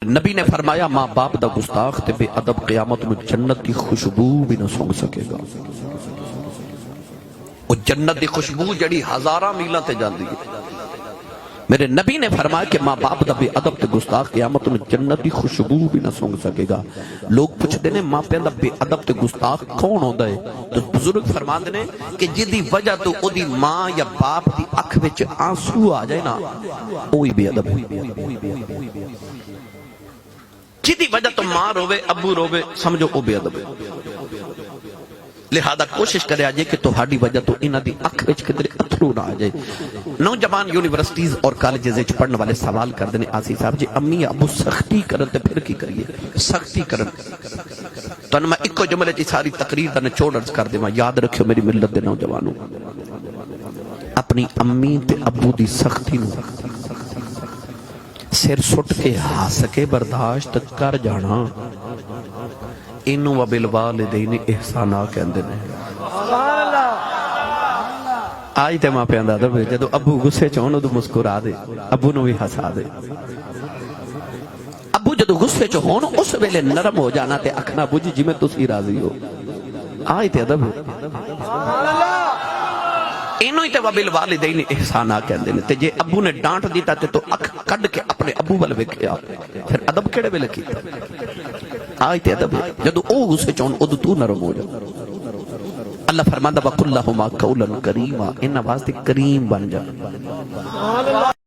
نبی نے فرمایا ماں باپ دا گستاخ تے بے ادب قیامت میں جنت دی خوشبو بھی نہ سونگ سکے گا۔ وہ جنت دی خوشبو جڑی ہزاراں میلاں تے جاندی ہے۔ میرے نبی نے فرمایا کہ ماں باپ دا بے ادب تے گستاخ قیامت میں جنت دی خوشبو بھی نہ سونگ سکے گا۔ لوگ پوچھتے نے ماں پیاں دا بے ادب تے گستاخ کون ہوندا ہے؟ تو بزرگ فرماندے نے کہ جدی وجہ تو او دی ماں یا باپ دی اکھ وچ آنسو آ جائے نا اوہی بے ادب ہے۔ جدی وجہ تو ماں روے ابو روے سمجھو او بے ادب ہے۔ لہذا کوشش کرے آجے کہ تہاڈی وجہ تو انہاں دی اکھ وچ کدھر اتھرو نہ آ جائے۔ نوجوان یونیورسٹیز اور کالجز وچ پڑھن والے سوال کردے نے آسی صاحب جی امی ابو سختی کرن تے پھر کی کریے؟ سختی کرن تانوں میں اکو جملے چ ساری تقریر دا نچوڑ عرض کر دیواں، یاد رکھیو میری ملت دے نوجوانوں، اپنی امی تے ابو دی سختی نو سر سٹ کے ہس کے برداشت کر جانا، انہوں وبالوالدین احسانا کہندے نے۔ آج تے ماں پیاں دا ادب جدو ابو غصے چ ہون ادو مسکرا دے، ابو نو بھی ہسا دے۔ ابو جدو غصے چ ہون اس ویلے نرم ہو جانا تے اکھنا بجھ جی میں تسی راضی ہو۔ آج تے ادب اینو ہی تے وبالوالدین احسانا کہندے نے۔ تے جے ابو نے ڈانٹ دیتا تے تو اکھ کڈ کے اپنے ابو ول ویکھیا، پھر ادب کیڑے ویلے کیتا؟ آج تے ادب جدو او غصے چ ہون ادو تو نرم ہو جا۔ اللہ فرماندا وَقُلْ لَهُمَا قَوْلًا كَرِيمًا، انہاں واسطے کریم بن جا۔